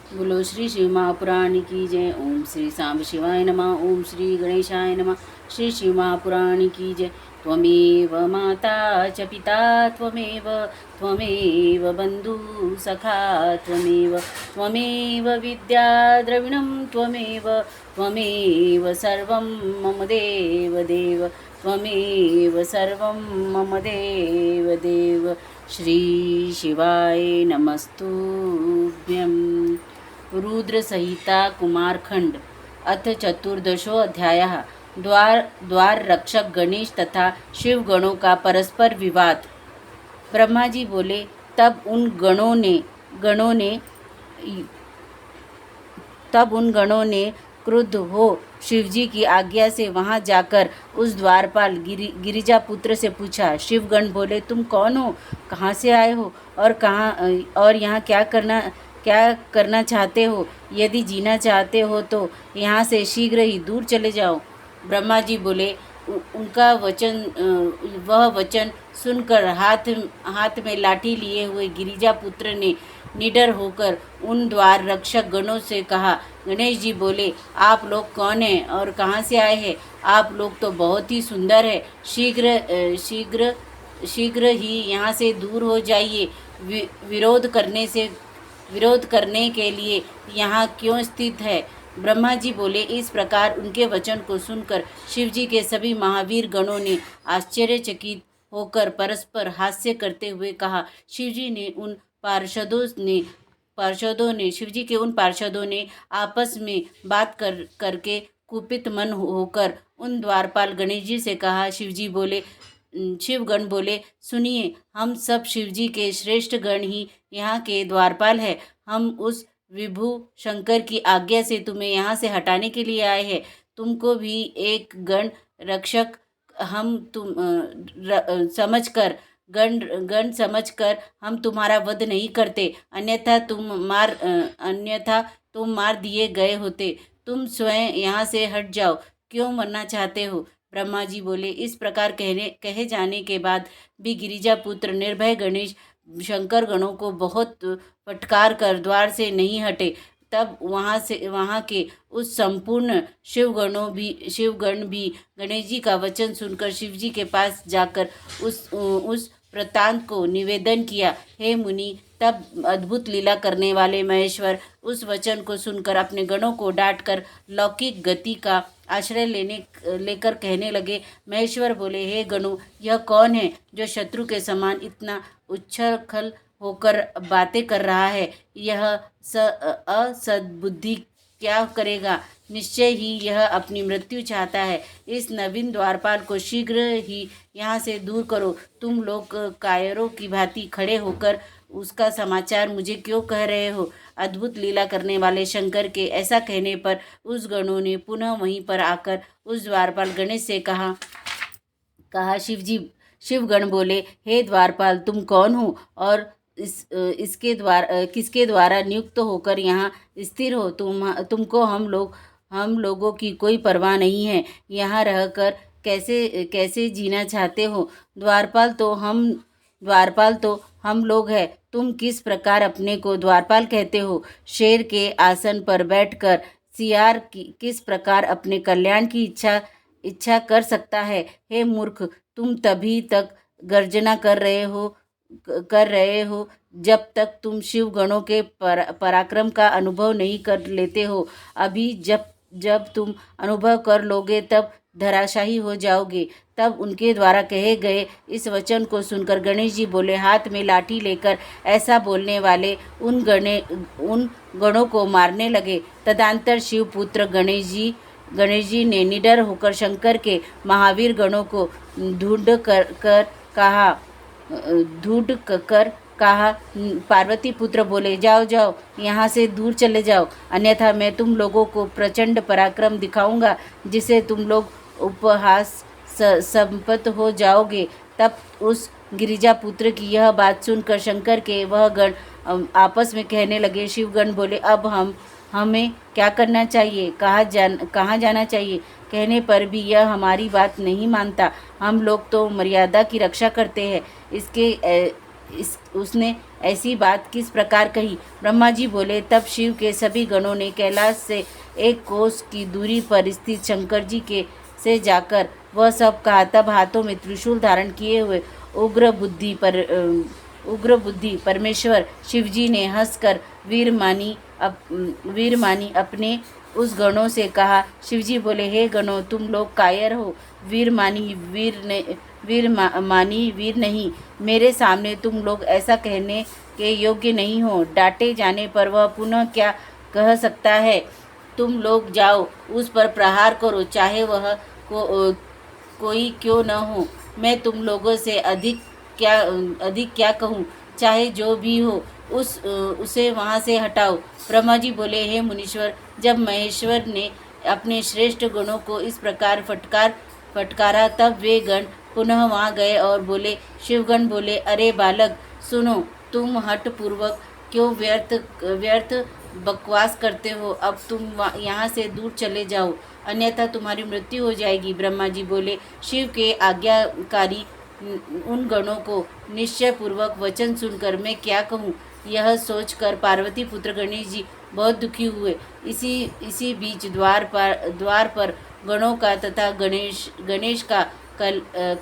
बोलो श्री शिव महापुराण की जय। ओम श्री सांब शिवाय नमः। ओम श्री गणेशाय नमः। श्री शिव महापुराण की जय। त्वमेव माता च पिता त्वमेव त्वमेव बंधु सखा त्वमेव त्वमेव विद्या द्रविणं त्वमेव त्वमेव सर्वं मम देव देव त्वमेव सर्वं मम देव देव। श्री शिवाय नमस्तुभ्यं। रुद्र संहिता कुमारखंड अथ चतुर्दशो अध्यायः। द्वार रक्षक गणेश तथा शिव गणों का परस्पर विवाद। ब्रह्मा जी बोले, तब उन गणों ने क्रुद्ध हो शिवजी की आज्ञा से वहां जाकर उस द्वारपाल गिरिजा पुत्र से पूछा। शिवगण बोले, तुम कौन हो, कहाँ से आए हो और यहाँ क्या करना चाहते हो? यदि जीना चाहते हो तो यहाँ से शीघ्र ही दूर चले जाओ। ब्रह्मा जी बोले, वह वचन सुनकर हाथ में लाठी लिए हुए गिरिजा पुत्र ने निडर होकर उन द्वार रक्षक गणों से कहा। गणेश जी बोले, आप लोग कौन हैं और कहाँ से आए हैं? आप लोग तो बहुत ही सुंदर है। शीघ्र ही यहाँ से दूर हो जाइए। विरोध करने के लिए यहाँ क्यों स्थित है? ब्रह्मा जी बोले। इस प्रकार उनके वचन को सुनकर शिवजी के सभी महावीर गणों ने आश्चर्यचकित होकर परस्पर हास्य करते हुए कहा। शिवजी के उन पार्षदों ने आपस में बात करके कुपित मन होकर उन द्वारपाल गणेश जी से कहा। शिवगण बोले, सुनिए, हम सब शिवजी के श्रेष्ठ गण ही यहाँ के द्वारपाल है। हम उस विभु शंकर की आज्ञा से तुम्हें यहाँ से हटाने के लिए आए हैं। तुमको भी एक गण रक्षक हम समझकर हम तुम्हारा वध नहीं करते, अन्यथा तुम मार दिए गए होते। तुम स्वयं यहाँ से हट जाओ। क्यों मरना चाहते हो? ब्रह्मा जी बोले। इस प्रकार कहे जाने के बाद भी गिरिजा पुत्र निर्भय गणेश शंकर गणों को बहुत फटकार कर द्वार से नहीं हटे। तब वहाँ के उस संपूर्ण शिवगण भी गणेश जी का वचन सुनकर शिवजी के पास जाकर उस वृत्तांत को निवेदन किया। हे मुनि, तब अद्भुत लीला करने वाले महेश्वर उस वचन को सुनकर अपने गणों को डांटकर लौकिक गति का आश्रय लेकर कहने लगे। महेश्वर बोले, हे गणों, यह कौन है जो शत्रु के समान इतना उच्छृंखल होकर बातें कर रहा है? यह असद्बुद्धि क्या करेगा? निश्चय ही यह अपनी मृत्यु चाहता है। इस नवीन द्वारपाल को शीघ्र ही यहाँ से दूर करो। तुम लोग कायरों की भांति खड़े होकर उसका समाचार मुझे क्यों कह रहे हो? अद्भुत लीला करने वाले शंकर के ऐसा कहने पर उस गणों ने पुनः वहीं पर आकर उस द्वारपाल गणेश से कहा। शिवगण बोले, हे द्वारपाल, तुम कौन हो और किसके द्वारा नियुक्त होकर यहाँ स्थिर हो? तुमको हम लोगों की कोई परवाह नहीं है। यहाँ रहकर कैसे जीना चाहते हो? द्वारपाल तो हम लोग हैं। तुम किस प्रकार अपने को द्वारपाल कहते हो? शेर के आसन पर बैठकर सियार किस प्रकार अपने कल्याण की इच्छा कर सकता है? हे मूर्ख, तुम तभी तक गर्जना कर रहे हो जब तक तुम शिव गणों के पराक्रम का अनुभव नहीं कर लेते हो। अभी जब तुम अनुभव कर लोगे तब धराशायी हो जाओगे। तब उनके द्वारा कहे गए इस वचन को सुनकर गणेश जी बोले, हाथ में लाठी लेकर ऐसा बोलने वाले उन गणों को मारने लगे। तदंतर शिवपुत्र गणेश जी ने निडर होकर शंकर के महावीर गणों को ढूंढ कर कहा। पार्वती पुत्र बोले, जाओ, यहाँ से दूर चले जाओ, अन्यथा मैं तुम लोगों को प्रचंड पराक्रम दिखाऊंगा जिसे तुम लोग उपहास संपन्न हो जाओगे। तब उस गिरिजा पुत्र की यह बात सुनकर शंकर के वह गण आपस में कहने लगे। शिवगण बोले, अब हमें क्या करना चाहिए? कहाँ जाना चाहिए? कहने पर भी यह हमारी बात नहीं मानता। हम लोग तो मर्यादा की रक्षा करते हैं। उसने ऐसी बात किस प्रकार कही? ब्रह्मा जी बोले, तब शिव के सभी गणों ने कैलाश से 1 कोस की दूरी पर स्थित शंकर जी के से जाकर वह सब कहा। तब हाथों में त्रिशूल धारण किए हुए उग्र बुद्धि परमेश्वर शिवजी ने हंसकर वीर मानी अपने उस गणों से कहा। शिवजी बोले, हे गणों, तुम लोग कायर हो, वीर मानी वीर नहीं। मेरे सामने तुम लोग ऐसा कहने के योग्य नहीं हो। डांटे जाने पर वह पुनः क्या कह सकता है? तुम लोग जाओ, उस पर प्रहार करो, चाहे वह कोई क्यों न हो। मैं तुम लोगों से अधिक क्या कहूँ? चाहे जो भी हो, उसे वहाँ से हटाओ। ब्रह्मा जी बोले, हे मुनीश्वर, जब महेश्वर ने अपने श्रेष्ठ गणों को इस प्रकार फटकारा, तब वे गण पुनः वहाँ गए और बोले। शिवगण बोले, अरे बालक, सुनो, तुम हठ पूर्वक क्यों व्यर्थ बकवास करते हो? अब तुम यहाँ से दूर चले जाओ, अन्यथा तुम्हारी मृत्यु हो जाएगी। ब्रह्मा जी बोले, शिव के आज्ञाकारी उन गणों को निश्चय पूर्वक वचन सुनकर मैं क्या कहूँ? यह सोचकर पार्वती पुत्र गणेश जी बहुत दुखी हुए। इसी बीच द्वार पर गणों का तथा गणेश का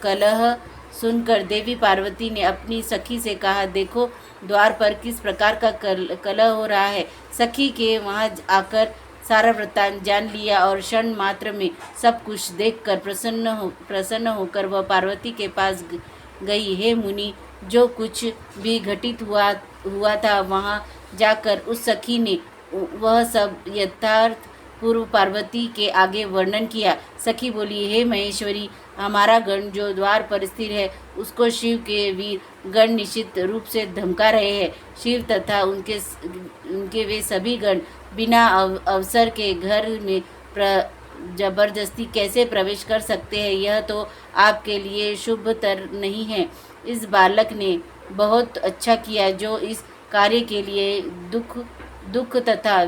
कलह सुनकर देवी पार्वती ने अपनी सखी से कहा, देखो, द्वार पर किस प्रकार का कलह हो रहा है। सखी के वहाँ आकर सारा वृत्तांत जान लिया और क्षण मात्र में सब कुछ देखकर प्रसन्न होकर वह पार्वती के पास गई। हे मुनि, जो कुछ भी घटित हुआ था, वहाँ जाकर उस सखी ने वह सब यथार्थ पूर्व पार्वती के आगे वर्णन किया। सखी बोली, हे महेश्वरी, हमारा गण जो द्वार पर स्थिर है, उसको शिव के वीर गण निश्चित रूप से धमका रहे हैं। शिव तथा उनके वे सभी गण बिना अवसर के घर में जबरदस्ती कैसे प्रवेश कर सकते हैं? यह तो आपके लिए शुभतर नहीं है। इस बालक ने बहुत अच्छा किया, जो इस कार्य के लिए दुख तथा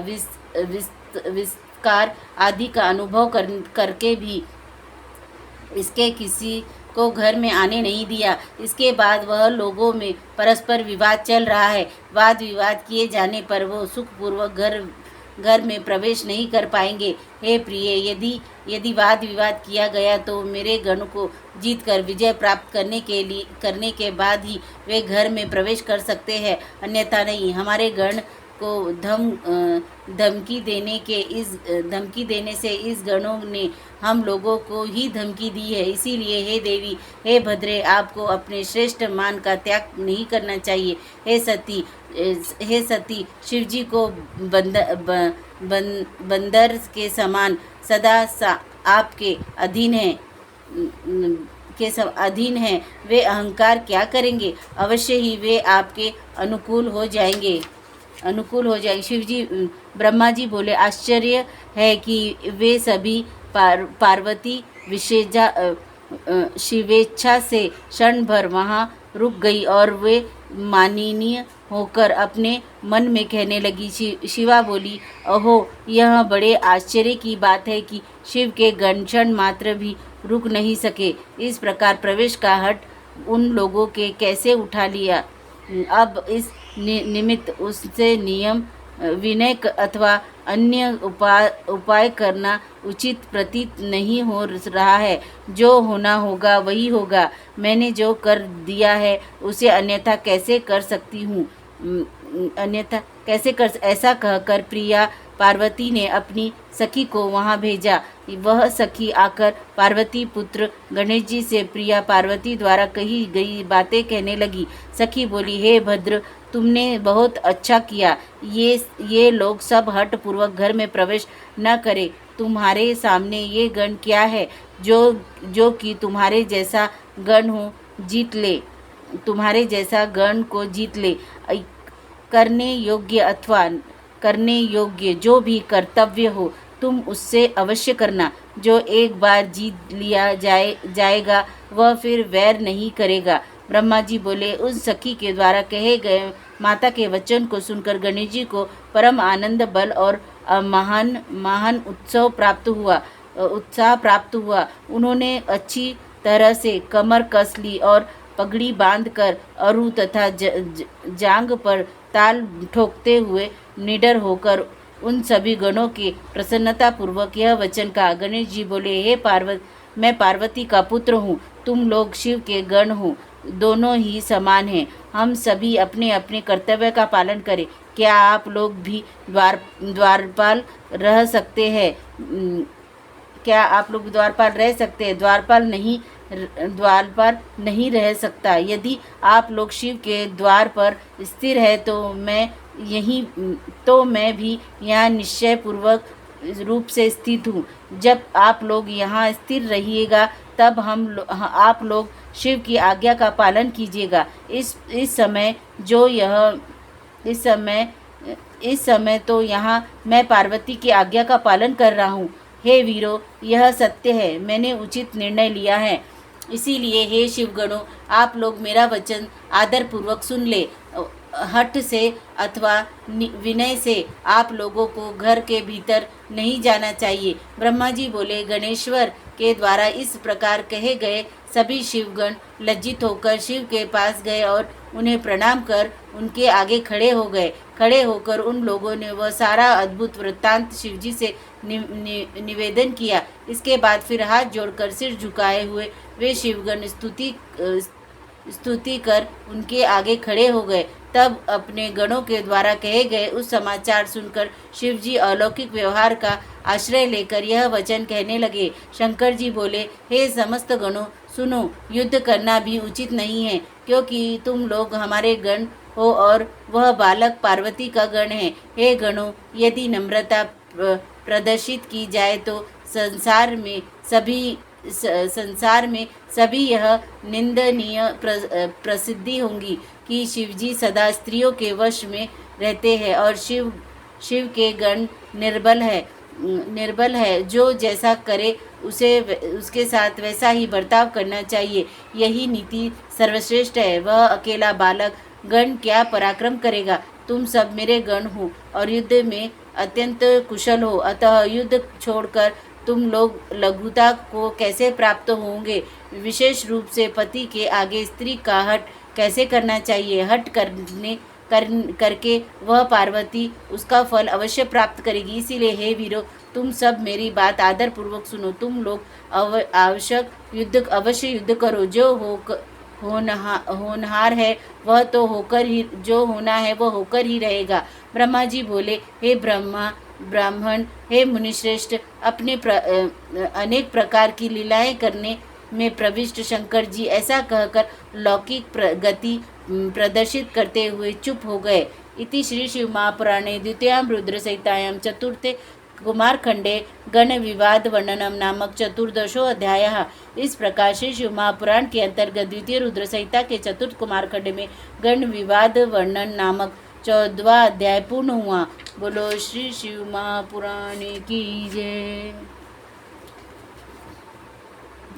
विस्कार आदि का अनुभव करके भी इसके किसी को घर में आने नहीं दिया। इसके बाद वह लोगों में परस्पर विवाद चल रहा है। वाद विवाद किए जाने पर वो सुखपूर्वक घर में प्रवेश नहीं कर पाएंगे। हे प्रिय, यदि वाद विवाद किया गया तो मेरे गण को जीतकर विजय प्राप्त करने के बाद ही वे घर में प्रवेश कर सकते हैं, अन्यथा नहीं। हमारे गण को धमकी देने से इस गणों ने हम लोगों को ही धमकी दी है। इसीलिए हे देवी, हे भद्रे, आपको अपने श्रेष्ठ मान का त्याग नहीं करना चाहिए। हे सती, शिवजी को बंदर के समान सदा आपके अधीन है। वे अहंकार क्या करेंगे? अवश्य ही वे आपके अनुकूल हो जाएंगे। शिवजी ब्रह्मा जी बोले, आश्चर्य है कि वे सभी पार्वती शिवेच्छा से क्षण भर वहाँ रुक गई और वे माननीय होकर अपने मन में कहने लगी। शिवा बोली, अहो, यह बड़े आश्चर्य की बात है कि शिव के गण क्षण मात्र भी रुक नहीं सके। इस प्रकार प्रवेश का हट उन लोगों के कैसे उठा लिया? अब इस निमित्त उससे नियम विनय अथवा अन्य उपाय करना उचित प्रतीत नहीं हो रहा है। जो होना होगा वही होगा। मैंने जो कर दिया है उसे अन्यथा कैसे कर सकती हूँ? ऐसा कहकर प्रिया पार्वती ने अपनी सखी को वहाँ भेजा। वह सखी आकर पार्वती पुत्र गणेश जी से प्रिया पार्वती द्वारा कही गई बातें कहने लगी। सखी बोली, हे भद्र, तुमने बहुत अच्छा किया। ये लोग सब हठ पूर्वक घर में प्रवेश न करें। तुम्हारे सामने ये गण क्या है जो कि तुम्हारे जैसा गण हो जीत ले, तुम्हारे जैसा गण को जीत ले। करने योग्य अथवा करने योग्य जो भी कर्तव्य हो तुम उससे अवश्य करना। जो एक बार जीत लिया जाएगा वह फिर वैर नहीं करेगा। ब्रह्मा जी बोले, उस सखी के द्वारा कहे गए माता के वचन को सुनकर गणेश जी को परम आनंद, बल और महान उत्साह प्राप्त हुआ। उन्होंने अच्छी तरह से कमर कस ली और पगड़ी बांधकर अरू तथा जांग पर ताल ठोकते हुए निडर होकर उन सभी गणों के प्रसन्नतापूर्वक यह वचन कहा। गणेश जी बोले, हे मैं पार्वती का पुत्र हूँ, तुम लोग शिव के गण हो, दोनों ही समान हैं। हम सभी अपने अपने कर्तव्य का पालन करें। क्या आप लोग भी द्वारपाल रह सकते हैं? क्या आप लोग द्वारपाल रह सकते हैं? द्वारपाल नहीं रह सकता। यदि आप लोग शिव के द्वार पर स्थिर है तो मैं भी यहाँ निश्चय पूर्वक रूप से स्थित हूँ। जब आप लोग यहाँ स्थिर रहिएगा तब आप लोग शिव की आज्ञा का पालन कीजिएगा। इस समय तो यहाँ मैं पार्वती की आज्ञा का पालन कर रहा हूँ। हे वीरों, यह सत्य है, मैंने उचित निर्णय लिया है। इसीलिए हे शिवगणों, आप लोग मेरा वचन आदर पूर्वक सुन ले। हठ से अथवा विनय से आप लोगों को घर के भीतर नहीं जाना चाहिए। ब्रह्मा जी बोले, गणेश्वर के द्वारा इस प्रकार कहे गए सभी शिवगण लज्जित होकर शिव के पास गए और उन्हें प्रणाम कर उनके आगे खड़े हो गए। खड़े होकर उन लोगों ने वह सारा अद्भुत वृत्तांत शिवजी से निवेदन किया। इसके बाद फिर हाथ जोड़कर सिर झुकाए हुए वे शिवगण स्तुति कर उनके आगे खड़े हो गए। तब अपने गणों के द्वारा कहे गए उस समाचार सुनकर शिवजी अलौकिक व्यवहार का आश्रय लेकर यह वचन कहने लगे। शंकर जी बोले, हे समस्त गणों, सुनो, युद्ध करना भी उचित नहीं है, क्योंकि तुम लोग हमारे गण हो और वह बालक पार्वती का गण है। हे गणों, यदि नम्रता प्रदर्शित की जाए तो संसार में सभी यह निंदनीय प्रसिद्धि होंगी कि शिवजी सदा स्त्रियों के वश में रहते हैं और शिव के गण निर्बल है। जो जैसा करे उसके साथ वैसा ही बर्ताव करना चाहिए। यही नीति सर्वश्रेष्ठ है। वह अकेला बालक गण क्या पराक्रम करेगा? तुम सब मेरे गण हो और युद्ध में अत्यंत कुशल हो, अतः युद्ध छोड़कर तुम लोग लघुता को कैसे प्राप्त होंगे? विशेष रूप से पति के आगे स्त्री का हठ कैसे करना चाहिए? हठ करके वह पार्वती उसका फल अवश्य प्राप्त करेगी। इसीलिए हे वीरों, तुम सब मेरी बात आदर पूर्वक सुनो। तुम लोग अवश्य युद्ध करो। जो होनहार है वह तो होकर ही, जो होना है वह होकर ही रहेगा। ब्रह्मा जी बोले, हे ब्राह्मण, हे मुनिश्रेष्ठ, अपने अनेक प्रकार की लीलाएं करने में प्रविष्ट शंकर जी ऐसा कहकर लौकिक गति प्रदर्शित करते हुए चुप हो गए। इति श्री शिव महापुराणे द्वितीयां रुद्रसंहितायां चतुर्थे कुमारखंडे गण विवाद वर्णनम नामक चतुर्दशो अध्याय। इस प्रकार श्री शिव महापुराण के अंतर्गत द्वितीय रुद्र संहिता के चतुर्थ कुमारखंड में गण विवाद वर्णन नामक 14वां अध्याय पूर्ण हुआ। बोलो श्री शिव महापुराणे की जय।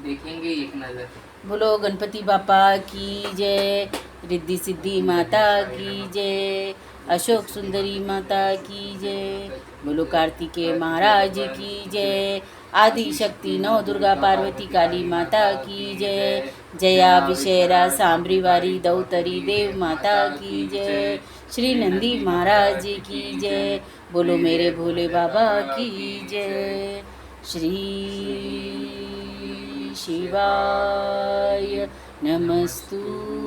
देखेंगे एक नजर। बोलो गणपति बापा की जय, रिद्धि सिद्धि माता की जय, अशोक सुंदरी माता की जय, बोलो कार्तिकेय महाराज की जय, आदि शक्ति नौ दुर्गा पार्वती काली माता की जय, जया विशेरा सांबरी वारी दौतरी देव माता की जय, श्री नंदी महाराज की जय, बोलो मेरे भोले बाबा की जय। श्री शिवाय नमस्तुभ्यं,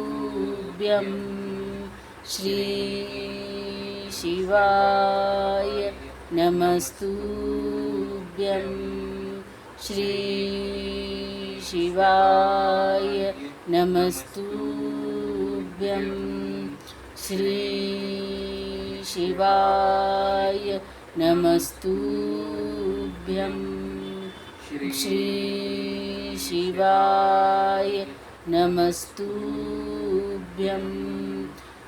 श्री शिवाय नमस्तुभ्यं, श्री शिवाय नमस्तुभ्यं, श्री शिवाय नमस्तुभ्यं, श्री शिवाय नमस्तुभ्यं।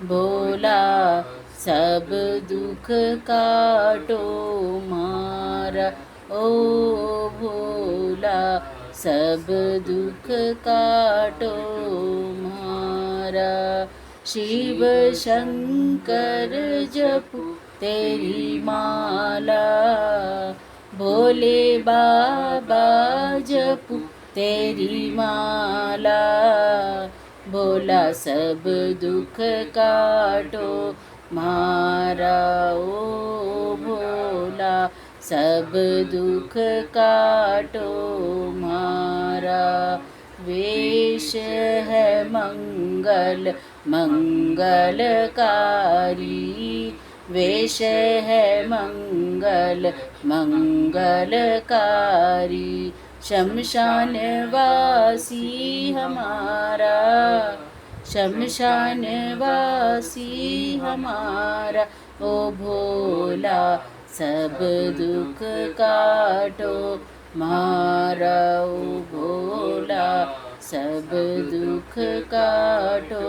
भोला सब दुख काटो मारा, ओ भोला सब दुख काटो मारा, शिव शंकर जपू तेरी माला, भोले बाबा जपू तेरी माला, भोला सब दुख काटो मारा ओ भोला सब दुख काटो मारा। वेश है मंगल मंगलकारी, वेश है मंगल मंगलकारी। शमशान वासी हमारा, शमशान वासी हमारा ओ भोला सब दुख काटो मारा ओ भोला सब दुख काटो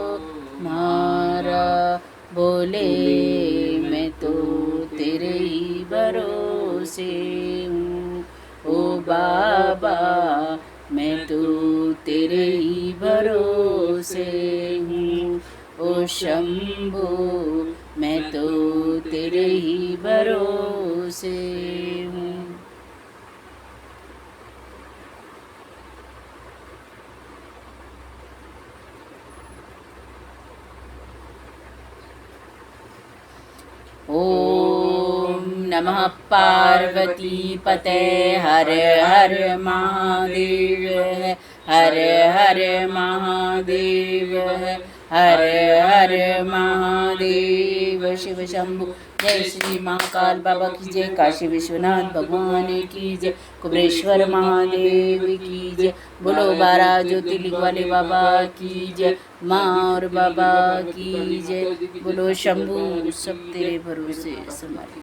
मारा। बोले मैं तो तेरे ही भरोसे हूँ ओ बाबा, मैं तो तेरे ही भरोसे हूँ ओ शंभू, मैं तो तेरे ही भरोसे हूँ। ओम नमः पार्वती पते हर हर महादेव है, हर हर महादेव है, हर हर महादेव। शिव शंभु जय श्री महाकाल बाबा की जय, काशी विश्वनाथ भगवान की जय, कुबेरेश्वर महादेव की जय। बोलो 12 ज्योतिर्लिंग वाले बाबा की जय, माँ और बाबा की जय। बोलो शंभु सब तेरे भरोसे संभाले।